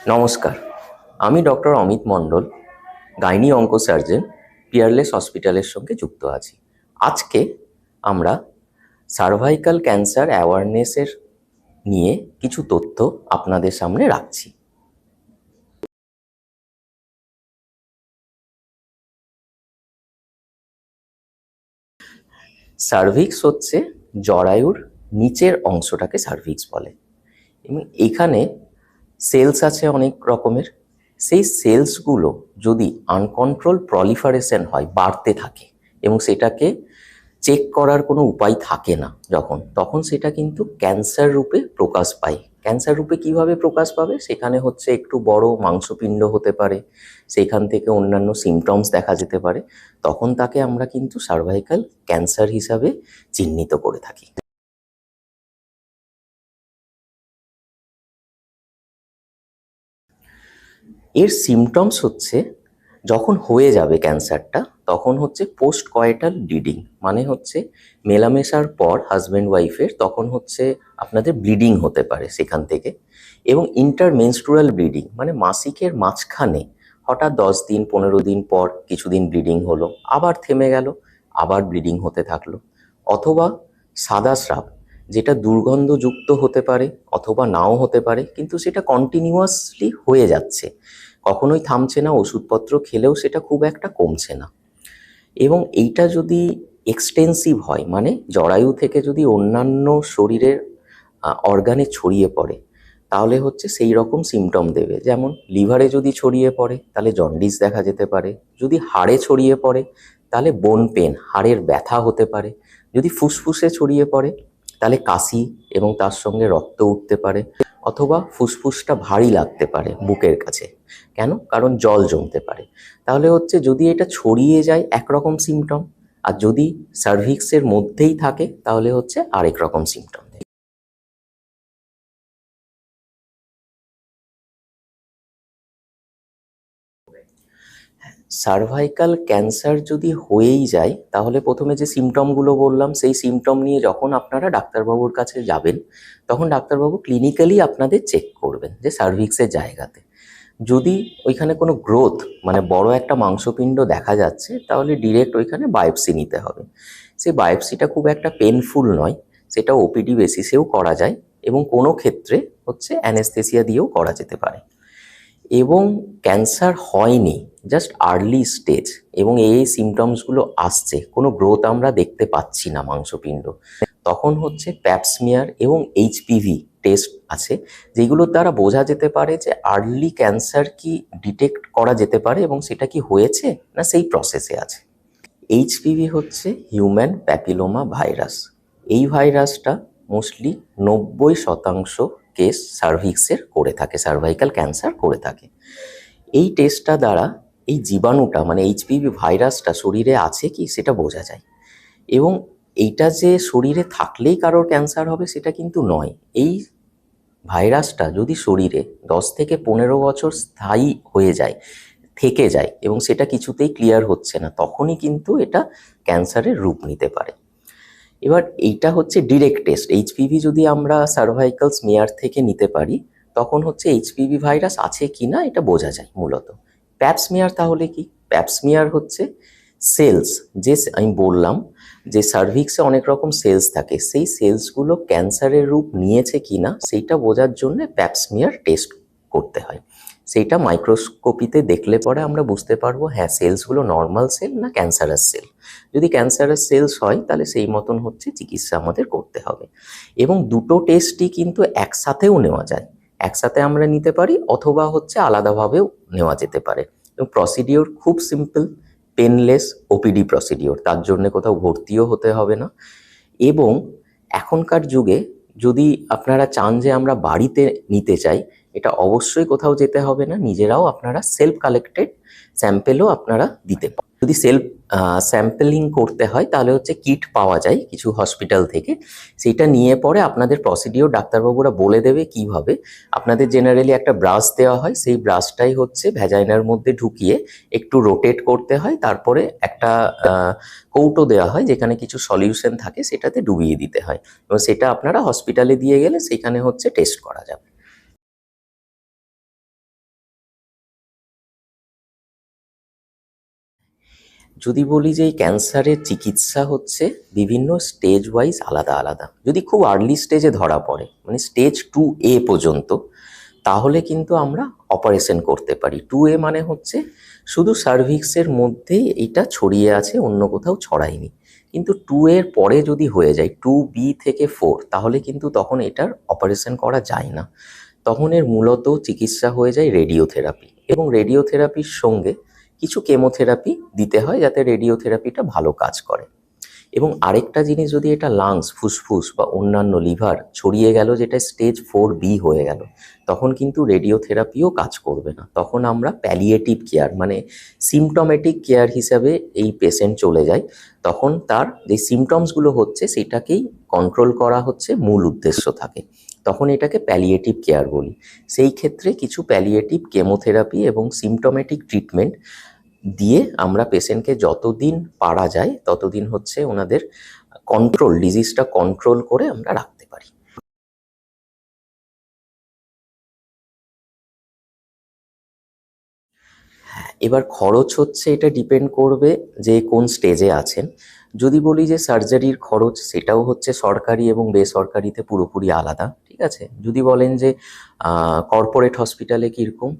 নমস্কার, আমি ডক্টর অমিত মণ্ডল, gynae অঙ্কোসার্জন, Peerless হসপিটালের সঙ্গে যুক্ত আছি। আজকে আমরা সার্ভাইকাল ক্যান্সার অ্যাওয়ারনেসের নিয়ে কিছু তথ্য আপনাদের সামনে রাখছি। সার্ভিক্স হচ্ছে জরায়ুর নিচের অংশটাকে সার্ভিক্স বলে, এবং এখানে সেলস আছে অনেক রকমের। সেই সেলসগুলো যদি আনকন্ট্রোল প্রলিফারেশন হয়, বাড়তে থাকে, এবং সেটাকে চেক করার কোনো উপায় থাকে না তখন সেটা কিন্তু ক্যান্সার রূপে প্রকাশ পায়। ক্যান্সার রূপে কিভাবে প্রকাশ পাবে? সেখানে হচ্ছে একটু বড় মাংসপিণ্ড হতে পারে, সেখান থেকে অন্যান্য সিমটমস দেখা যেতে পারে। তখন তাকে আমরা কিন্তু সার্ভাইকাল ক্যান্সার হিসাবে চিহ্নিত করে থাকি। এর সিমটমস হচ্ছে, যখন হয়ে যাবে ক্যান্সারটা, তখন হচ্ছে পোস্ট কয়েটাল ব্লিডিং, মানে হচ্ছে মেলামেশার পর হাজব্যান্ড ওয়াইফের তখন হচ্ছে আপনাদের ব্লিডিং হতে পারে সেখান থেকে। এবং ইন্টারমেনস্ট্রুয়াল ব্লিডিং, মানে মাসিকের মাঝখানে হঠাৎ 10 দিন 15 দিন পর কিছুদিন ব্লিডিং হলো, আবার থেমে গেল, আবার ব্লিডিং হতে থাকলো। অথবা সাদা স্রাব, যেটা দুর্গন্ধযুক্ত হতে পারে অথবা নাও হতে পারে, কিন্তু সেটা কন্টিনিউয়াসলি হয়ে যাচ্ছে, কখনোই থামছে না, ওষুধপত্র খেলেও সেটা খুব একটা কমছে না। এবং এইটা যদি এক্সটেন্সিভ হয়, মানে জরায়ু থেকে যদি অন্যান্য শরীরের অর্গানে ছড়িয়ে পড়ে, তাহলে হচ্ছে সেই রকম সিমটম দেবে। যেমন লিভারে যদি ছড়িয়ে পড়ে তাহলে জন্ডিস দেখা যেতে পারে, যদি হাড়ে ছড়িয়ে পড়ে তাহলে বোন পেন, হাড়ের ব্যথা হতে পারে, যদি ফুসফুসে ছড়িয়ে পড়ে তাহলে কাশি এবং তার সঙ্গে রক্ত উঠতে পারে, অথবা ফুসফুসটা ভারী লাগতে পারে বুকের কাছে। কেন? কারণ জল জমতে পারে। তাহলে হচ্ছে যদি এটা ছড়িয়ে যায় একরকম সিমটম, আর যদি সার্ভিক্সের মধ্যেই থাকে তাহলে হচ্ছে আরেক রকম সিমটম। সার্ভাইকাল ক্যান্সার যদি হয়েই যায়, তাহলে প্রথমে যে সিমটমগুলো বললাম সেই সিমটম নিয়ে যখন আপনারা ডাক্তারবাবুর কাছে যাবেন, তখন ডাক্তারবাবু ক্লিনিক্যালি আপনাদের চেক করবেন যে সার্ভিক্সের জায়গাতে যদি ওইখানে কোনো গ্রোথ, মানে বড় একটা মাংসপিণ্ড দেখা যাচ্ছে, তাহলে ডিরেক্ট ওইখানে বায়োপসি নিতে হবে। সেই বায়োপসিটা খুব একটা পেনফুল নয়, সেটা ওপিডি বেসিসেও করা যায়, এবং কোনো ক্ষেত্রে হচ্ছে অ্যানেস্থেসিয়া দিয়েও করা যেতে পারে। এবং ক্যান্সার হয়নি, জাস্ট আর্লি স্টেজ, এবং এই সিমটমসগুলো আসছে, কোনো গ্রোথ আমরা দেখতে পাচ্ছি না মাংসপিণ্ড, তখন হচ্ছে প্যাপস্মিয়ার এবং এইচপিভি টেস্ট আছে, যেগুলোর দ্বারা বোঝা যেতে পারে যে আর্লি ক্যান্সার কি ডিটেক্ট করা যেতে পারে এবং সেটা কি হয়েছে না সেই প্রসেসে আছে। এইচপিভি হচ্ছে হিউম্যান প্যাপিলোমা ভাইরাস। এই ভাইরাসটা মোস্টলি 90% কেস সার্ভিক্সের করে থাকে, সার্ভাইকাল ক্যান্সার করে থাকে। এই টেস্টটা দ্বারা এই জীবাণুটা, মানে এইচপিভি ভাইরাসটা শরীরে আছে কি সেটা বোঝা যায়। এবং এইটা যে শরীরে থাকলেই কারোর ক্যান্সার হবে সেটা কিন্তু নয়। এই ভাইরাসটা যদি শরীরে 10 থেকে 15 বছর স্থায়ী হয়ে যায়, থেকে যায়, এবং সেটা কিছুতেই ক্লিয়ার হচ্ছে না, তখনই কিন্তু এটা ক্যান্সারের রূপ নিতে পারে। এবার এইটা হচ্ছে ডিরেক্ট টেস্ট। এইচপিভি যদি আমরা সার্ভাইকাল স্মিয়ার থেকে নিতে পারি, তখন হচ্ছে এইচপিভি ভাইরাস আছে কি না এটা বোঝা যায় মূলত। প্যাপস্মিয়ার তাহলে কি? প্যাপস্মিয়ার হচ্ছে সেলস, যে আমি বললাম যে সার্ভিক্সে অনেক রকম সেলস থাকে, সেই সেলসগুলো ক্যান্সারের রূপ নিয়েছে কি না সেইটা বোঝার জন্য প্যাপস্মিয়ার টেস্ট করতে হয়। সেইটা মাইক্রোস্কোপিতে দেখলে পরে আমরা বুঝতে পারবো, হ্যাঁ সেলসগুলো নর্মাল সেল না ক্যান্সারাস সেল। যদি ক্যান্সারাস সেলস হয় তাহলে সেই মতন হচ্ছে চিকিৎসা আমাদের করতে হবে। এবং দুটো টেস্টই কিন্তু একসাথেও নেওয়া যায়, একসাথে আমরা নিতে পারি, অথবা হচ্ছে আলাদাভাবেও নেওয়া যেতে পারে। এবং প্রসিডিওর খুব সিম্পল, পেনলেস ওপিডি প্রসিডিওর, তার জন্য কোথাও ভর্তিও হতে হবে না। এবং এখনকার যুগে যদি আপনারা চান যে আমরা বাড়িতে নিতে চাই, এটা অবশ্যই কোথাও যেতে হবে না, নিজেরাও আপনারা সেলফ কালেক্টেড স্যাম্পেলও আপনারা দিতে পারেন। যদি সেলফ স্যাম্পলিং করতে হয় তাহলে হচ্ছে কিট পাওয়া যায় কিছু হসপিটাল থেকে, সেইটা নিয়ে পরে আপনাদের প্রসিডিওর ডাক্তারবাবুরা বলে দেবে কিভাবে। আপনাদের জেনারেলি একটা ব্রাশ দেওয়া হয়, সেই ব্রাশটাই হচ্ছে ভ্যাজাইনার মধ্যে ঢুকিয়ে একটু রোটেট করতে হয়, তারপরে একটা কৌটো দেওয়া হয় যেখানে কিছু সলিউশন থাকে, সেটাতে ডুবিয়ে দিতে হয়, এবং সেটা আপনারা হসপিটালে দিয়ে গেলে সেখানে হচ্ছে টেস্ট করা যাবে। যদি বলি যে এই ক্যান্সারের চিকিৎসা হচ্ছে বিভিন্ন স্টেজ ওয়াইজ আলাদা আলাদা। যদি খুব আর্লি স্টেজে ধরা পড়ে, মানে স্টেজ 2A পর্যন্ত, তাহলে কিন্তু আমরা অপারেশন করতে পারি। 2A মানে হচ্ছে শুধু সার্ভিক্সের মধ্যেই এটা ছড়িয়ে আছে, অন্য কোথাও ছড়ায়নি। কিন্তু 2A পরে যদি হয়ে যায় 2B থেকে 4, তাহলে কিন্তু তখন এটার অপারেশন করা যায় না। তখন এর মূলত চিকিৎসা হয়ে যায় রেডিওথেরাপি, এবং রেডিওথেরাপির সঙ্গে কিছু কেমোথেরাপি দিতে হয় যাতে রেডিওথেরাপিটা ভালো কাজ করে। এবং আরেকটা জিনিস, যদি এটা লাংস, ফুসফুস বা অন্যান্য লিভার ছড়িয়ে গেল, যেটা স্টেজ 4B হয়ে গেল, তখন কিন্তু রেডিওথেরাপিও কাজ করবে না। তখন আমরা প্যালিয়েটিভ কেয়ার মানে সিমটমেটিক কেয়ার হিসাবে এই পেশেন্ট চলে যায়। তখন তার যে সিমটমসগুলো হচ্ছে সেটাকেই কন্ট্রোল করা হচ্ছে মূল উদ্দেশ্য থাকে, তখন এটাকে প্যালিয়েটিভ কেয়ার বলি। সেই ক্ষেত্রে কিছু প্যালিয়েটিভ কেমোথেরাপি এবং সিমটমেটিক ট্রিটমেন্ট দিয়ে আমরা পেশেন্টকে যতদিন পারা যায় ততদিন হচ্ছে ওনাদের ডিজিজটা কন্ট্রোল করে আমরা রাখতে পারি। এবার খরচ হচ্ছে, এটা ডিপেন্ড করবে যে কোন স্টেজে আছেন। যদি বলি যে সার্জারির খরচ, সেটাও হচ্ছে সরকারি এবং বেসরকারিতে পুরোপুরি আলাদা, ঠিক আছে। যদি বলেন যে কর্পোরেট হসপিটালে কীরকম,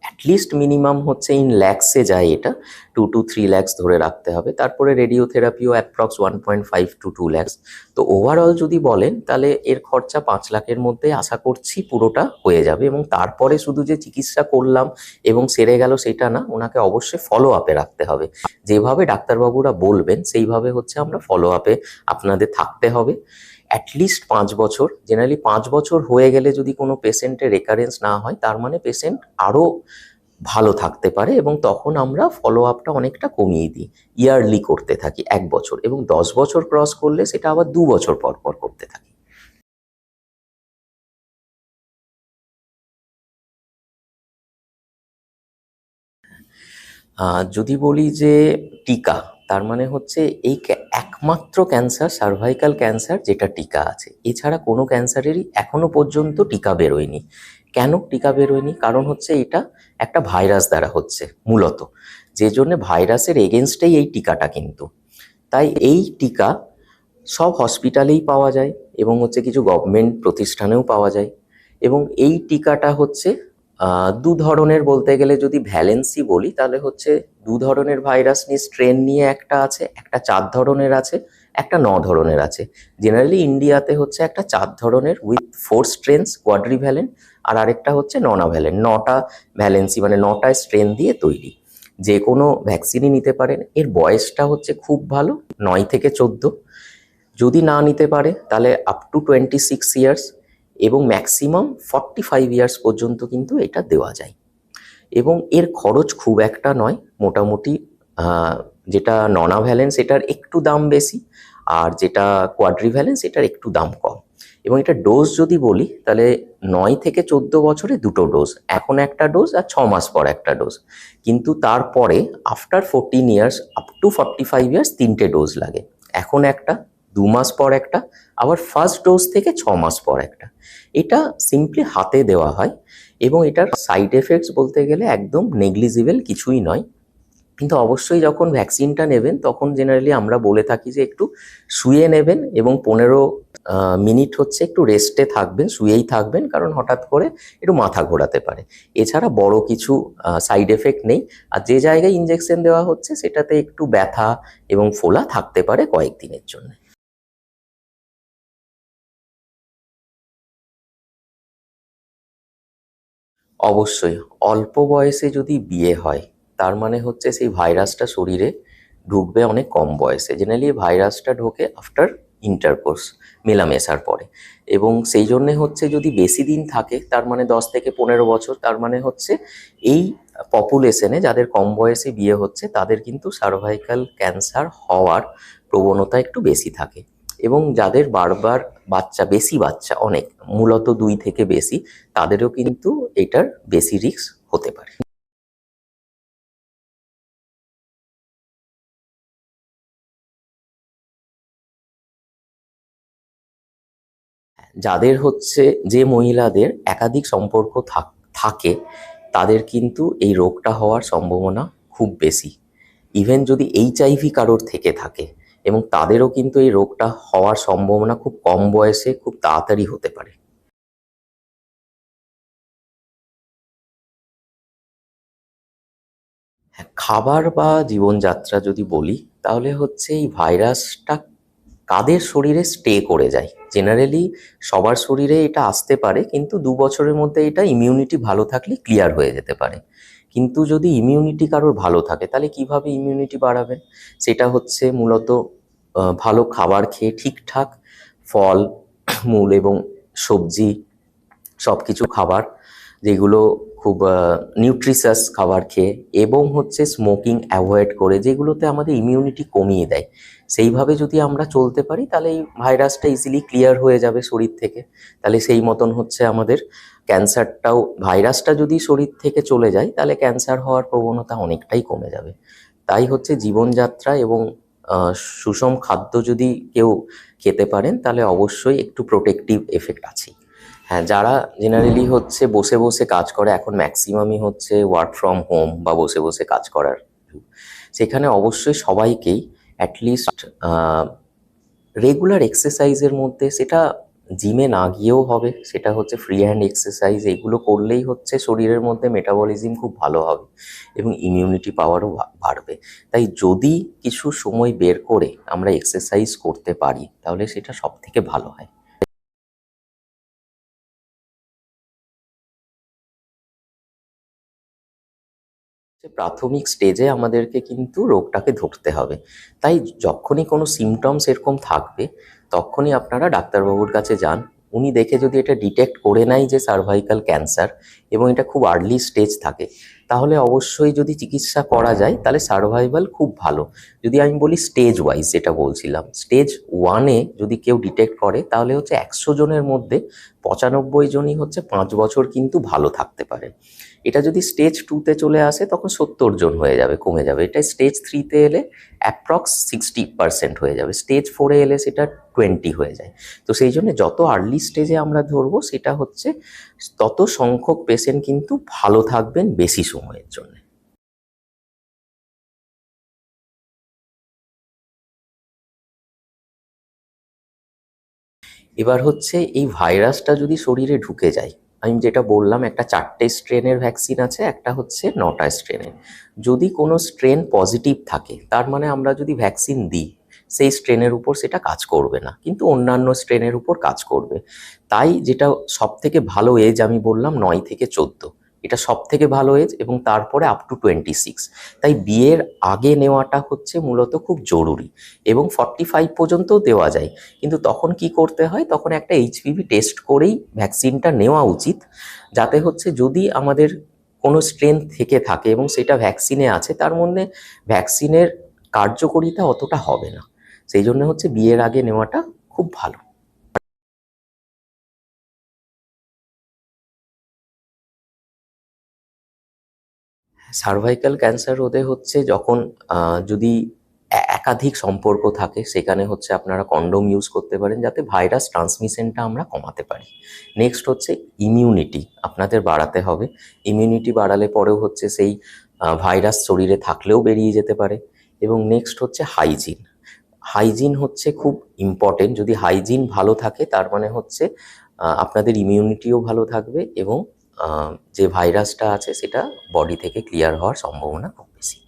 অ্যাটলিস্ট মিনিমাম হচ্ছে ইন ল্যাক্সে যায়, এটা 2 to 3 lakhs ধরে রাখতে হবে। তারপরে রেডিওথেরাপিও অ্যাপ্রক্স 1.5 to 2 lakhs। তো ওভারঅল যদি বলেন তাহলে এর খরচা 5 লাখের মধ্যে আশা করছি পুরোটা হয়ে যাবে। এবং তারপরে শুধু যে চিকিৎসা করলাম এবং সেরে গেল সেটা না, ওনাকে অবশ্যই ফলো আপে রাখতে হবে। যেভাবে ডাক্তারবাবুরা বলবেন সেইভাবে হচ্ছে আমরা ফলো আপে আপনাদের থাকতে হবে। অ্যাটলিস্ট 5 বছর, জেনারেলি 5 বছর হয়ে গেলে যদি কোনো পেশেন্টের রেকারেন্স না হয়, তার মানে পেশেন্ট আরও ভালো থাকতে পারে, এবং তখন আমরা ফলো আপটা অনেকটা কমিয়ে দিই, ইয়ারলি করতে থাকি 1 বছর, এবং 10 বছর ক্রস করলে সেটা আবার 2 বছর পর পর করতে থাকি। যদি বলি যে টিকা, তার মানে হচ্ছে এই একমাত্র ক্যান্সার, সার্ভাইকাল ক্যান্সার, যেটা টিকা আছে। এছাড়া কোনো ক্যান্সারেরই এখনো পর্যন্ত টিকা বেরোয়নি। কেন টিকা বেরোয়নি? কারণ হচ্ছে এটা একটা ভাইরাস দ্বারা হচ্ছে মূলত, যে জন্য ভাইরাসের এগেনস্টেই এই টিকাটা কিন্তু। তাই এই টিকা সব হসপিটালেই পাওয়া যায় এবং হচ্ছে কিছু গভর্নমেন্ট প্রতিষ্ঠানেও পাওয়া যায়। এবং এই টিকাটা হচ্ছে দু ধরনের, বলতে গেলে যদি ভ্যালেন্সি বলি তাহলে হচ্ছে 2 ধরনের ভাইরাস নিয়ে স্ট্রেন নিয়ে একটা আছে, একটা 4 ধরনের আছে, একটা 9 ধরনের আছে। জেনারেলি ইন্ডিয়াতে হচ্ছে একটা 4 ধরনের উইথ 4 স্ট্রেনস কোয়াড্রিভ্যালেন্ট, আর আরেকটা হচ্ছে ননাভ্যালেন্ট, 9টা ভ্যালেন্সি মানে 9টা স্ট্রেন দিয়ে তৈরি। যে কোনো ভ্যাকসিনই নিতে পারেন। এর বয়সটা হচ্ছে খুব ভালো, 9 থেকে 14। যদি না নিতে পারে তাহলে আপ টু 26 ইয়ার্স, এবং ম্যাক্সিমাম 45 ইয়ার্স পর্যন্ত কিন্তু এটা দেওয়া যায়। এবং এর খরচ খুব একটা নয়, মোটামুটি যেটা ননাভ্যালেন্স এটার একটু দাম বেশি, আর যেটা কোয়াড্রিভ্যালেন্স এটার একটু দাম কম। এবং এটা ডোজ যদি বলি তাহলে 9 থেকে 14 বছরে 2টো ডোজ, এখন একটা ডোজ আর 6 মাস পর একটা ডোজ। কিন্তু তারপরে after 14 years up to 45 years 3টে ডোজ লাগে, এখন একটা, 2 মাস পর একটা, আবার ফার্স্ট ডোজ থেকে 6 মাস পর একটা। এটা সিম্পলি হাতে দেওয়া হয়, এবং এটার সাইড এফেক্টস বলতে গেলে একদম নেগলিজিবল কিছুই নয়। কিন্তু অবশ্যই যখন ভ্যাকসিনটা নেবেন তখন জেনারেলি আমরা বলে থাকি যে একটু শুয়ে নেবেন, এবং 15 মিনিট হচ্ছে একটু রেস্টে থাকবেন, শুয়েই থাকবেন, কারণ হঠাৎ করে একটু মাথা ঘোরাতে পারে। এছাড়া বড় কিছু সাইড এফেক্ট নেই। আর যে জায়গায় ইঞ্জেকশন দেওয়া হচ্ছে সেটাতে একটু ব্যথা এবং ফোলা থাকতে পারে কয়েকদিনের জন্য। অবশ্যই অল্প বয়সে যদি বিয়ে হয়, তার মানে হচ্ছে সেই ভাইরাসটা শরীরে ঢুকবে অনেক কম বয়সে। জেনারেলি ভাইরাসটা ঢোকে আফটার ইন্টারকোর্স, মেলামেশার পরে। এবং সেই জন্যে হচ্ছে যদি বেশি দিন থাকে, তার মানে 10 থেকে 15 বছর, তার মানে হচ্ছে এই পপুলেশনে যাদের কম বয়সে বিয়ে হচ্ছে তাদের কিন্তু সার্ভাইকাল ক্যান্সার হওয়ার প্রবণতা একটু বেশি থাকে। এবং যাদের বারবার বাচ্চা, বেশি বাচ্চা, অনেক, মূলত 2 থেকে বেশি, তাদেরও কিন্তু এটার বেশি রিস্ক হতে পারে। যাদের হচ্ছে, যে মহিলাদের একাধিক সম্পর্ক থাকে, তাদের কিন্তু এই রোগটা হওয়ার সম্ভাবনা খুব বেশি। ইভেন যদি এইচআইভি কারোর থেকে থাকে এবং তাদেরও কিন্তু এই রোগটা হওয়ার সম্ভাবনা খুব কম বয়সে খুব তাড়াতাড়ি হতে পারে। হ্যাঁ, খাবার বা জীবনযাত্রা যদি বলি তাহলে হচ্ছে এই ভাইরাসটা কাদের শরীরে স্টে করে যায়। জেনারেলি সবার শরীরে এটা আসতে পারে, কিন্তু 2 বছরের মধ্যে এটা ইমিউনিটি ভালো থাকলে ক্লিয়ার হয়ে যেতে পারে। কিন্তু যদি ইমিউনিটি কারোর ভালো থাকে তাহলে কিভাবে ইমিউনিটি বাড়াবেন? সেটা হচ্ছে মূলত ভালো খাবার খেয়ে ঠিকঠাক ফল মূল এবং সবজি সব কিছু খাবার, যেগুলো খুব নিউট্রিশাস খাবার খেয়ে, এবং হচ্ছে স্মোকিং অ্যাভয়েড করে, যেগুলোতে আমাদের ইমিউনিটি কমিয়ে দেয়। সেইভাবে যদি আমরা চলতে পারি তাহলে এই ভাইরাসটা ইজিলি ক্লিয়ার হয়ে যাবে শরীর থেকে। তাহলে সেই মতন হচ্ছে আমাদের ক্যান্সারটাও, ভাইরাসটা যদি শরীর থেকে চলে যায় তাহলে ক্যান্সার হওয়ার প্রবণতা অনেকটাই কমে যাবে। তাই হচ্ছে জীবনযাত্রা এবং সুষম খাদ্য যদি কেউ খেতে পারেন তাহলে অবশ্যই একটু প্রোটেক্টিভ এফেক্ট আছে। হ্যাঁ, যারা জেনারেলি হচ্ছে বসে বসে কাজ করে, এখন ম্যাক্সিমামই হচ্ছে ওয়ার্ক ফ্রম হোম বা বসে বসে কাজ করার যুগ। সেখানে অবশ্যই সবাইকেই অ্যাটলিস্ট রেগুলার এক্সারসাইজের মধ্যে, সেটা জিমে না গিয়েও হবে, সেটা হচ্ছে ফ্রি হ্যান্ড এক্সারসাইজ, এইগুলো করলেই হচ্ছে শরীরের মধ্যে মেটাবলিজম খুব ভালো হবে এবং ইমিউনিটি পাওয়ারও বাড়বে। তাই যদি কিছু সময় বের করে আমরা এক্সারসাইজ করতে পারি তাহলে সেটা সব থেকে ভালো হয়। যে প্রাথমিক স্টেজে আমাদেরকে কিন্তু রোগটাকে ধরতে হবে। তাই যখনই কোনো সিমটমস এরকম থাকবে তখনই আপনারা ডাক্তারবাবুর কাছে যান। উনি দেখে যদি এটা ডিটেক্ট করে নেয় যে সার্ভাইকাল ক্যান্সার এবং এটা খুব আর্লি স্টেজ থাকে, তাহলে অবশ্যই যদি চিকিৎসা করা যায় তাহলে সার্ভাইভাল খুব ভালো। যদি আমি বলি স্টেজ ওয়াইজ, যেটা বলছিলাম, স্টেজ 1-এ যদি কেউ ডিটেক্ট করে তাহলে হচ্ছে 100 জনের মধ্যে 95 জনই হচ্ছে 5 বছর কিন্তু ভালো থাকতে পারে। এটা যদি স্টেজ 2-তে চলে আসে তখন 70 জন হয়ে যাবে, কমে যাবে। এটা স্টেজ 3-তে এলে অ্যাপ্রক্স 60% হয়ে যাবে। স্টেজ 4-এ এলে সেটা 20 হয়ে যায়। তো সেই জন্য যত আর্লি স্টেজে আমরা ধরবো সেটা হচ্ছে তত সংখ্যক পেশেন্ট কিন্তু ভালো থাকবেন বেশি সময়ের জন্য। এবার হচ্ছে এই ভাইরাসটা যদি শরীরে ঢুকে যায়, আমি যেটা বললাম একটা 4টে স্ট্রেনের ভ্যাকসিন আছে, একটা হচ্ছে 9টা স্ট্রেনের। যদি কোনো স্ট্রেন পজিটিভ থাকে তার মানে আমরা যদি ভ্যাকসিন দিই সেই স্ট্রেনের উপর সেটা কাজ করবে না, কিন্তু অন্যান্য স্ট্রেনের উপর কাজ করবে। তাই যেটা সব থেকে ভালো এজ আমি বললাম 9 থেকে 14, এটা সব থেকে ভালো এজ, এবং তারপরে আপ টু 26। তাই বিয়ের আগে নেওয়াটা হচ্ছে মূলত খুব জরুরি, এবং 45 পর্যন্তও দেওয়া যায়। কিন্তু তখন কি করতে হয়, তখন একটা এইচপিভি টেস্ট করেই ভ্যাকসিনটা নেওয়া উচিত, যাতে হচ্ছে যদি আমাদের কোনো স্ট্রেন থেকে থাকে এবং সেটা ভ্যাকসিনে আছে, তার মধ্যে ভ্যাকসিনের কার্যকারিতা অতটা হবে না। সেই জন্য হচ্ছে বিয়ের আগে নেওয়াটা খুব ভালো। সার্ভাইকাল ক্যান্সার রোধে হচ্ছে যখন যদি একাধিক সম্পর্ক থাকে সেখানে হচ্ছে আপনারা কন্ডোম ইউজ করতে পারেন, যাতে ভাইরাস ট্রান্সমিশনটা আমরা কমাতে পারি। নেক্সট হচ্ছে ইমিউনিটি আপনাদের বাড়াতে হবে। ইমিউনিটি বাড়ালে পরেও হচ্ছে সেই ভাইরাস শরীরে থাকলেও বেরিয়ে যেতে পারে। এবং নেক্সট হচ্ছে হাইজিন। হাইজিন হচ্ছে খুব ইম্পর্টেন্ট। যদি হাইজিন ভালো থাকে তার মানে হচ্ছে আপনাদের ইমিউনিটিও ভালো থাকবে, এবং যে ভাইরাসটা আছে সেটা বডি থেকে ক্লিয়ার হওয়ার সম্ভাবনা খুব বেশি।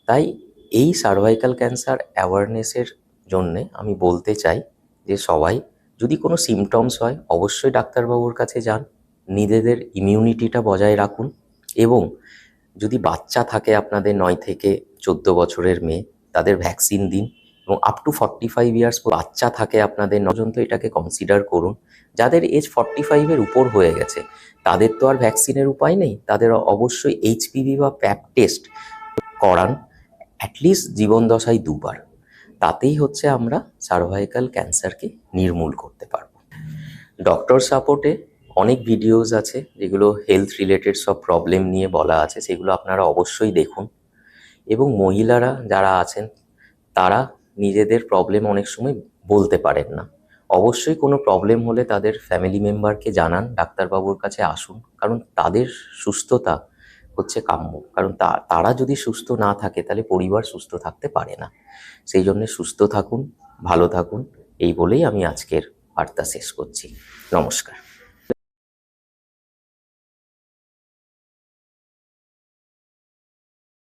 তাই এই সার্ভাইকাল ক্যান্সার অ্যাওয়ারনেসের জন্যে আমি বলতে চাই যে সবাই যদি কোনো সিমটমস হয় অবশ্যই ডাক্তারবাবুর কাছে যান, নিজেদের ইমিউনিটিটা বজায় রাখুন, এবং যদি বাচ্চা থাকে আপনাদের 9 থেকে 14 বছরের মেয়ে, তাদের ভ্যাকসিন দিন, এবং আপ টু 45 ইয়ার্স বাচ্চা থাকে আপনাদের পর্যন্ত এটাকে কনসিডার করুন। যাদের এজ 45-এর উপর হয়ে গেছে তাদের তো আর ভ্যাকসিনের উপায় নেই, তাদের অবশ্যই এইচপিভি বা প্যাপ টেস্ট করান অ্যাটলিস্ট জীবন দশায় 2বার। তাতেই হচ্ছে আমরা সার্ভাইকাল ক্যান্সারকে নির্মূল করতে পারবো। ডক্টর সাপোর্টে অনেক ভিডিওস আছে যেগুলো হেলথ রিলেটেড সব প্রবলেম নিয়ে বলা আছে, সেগুলো আপনারা অবশ্যই দেখুন। এবং মহিলারা যারা আছেন তারা নিজেদের প্রবলেম অনেক সময় বলতে পারেন না, অবশ্যই কোনো প্রবলেম হলে তাদের ফ্যামিলি মেম্বারকে জানান, ডাক্তারবাবুর কাছে আসুন, কারণ তাদের সুস্থতা হচ্ছে কাম্য। কারণ তারা যদি সুস্থ না থাকে তাহলে পরিবার সুস্থ থাকতে পারে না। সেই জন্য সুস্থ থাকুন, ভালো থাকুন, এই বলেই আমি আজকের বার্তা শেষ করছি। নমস্কার।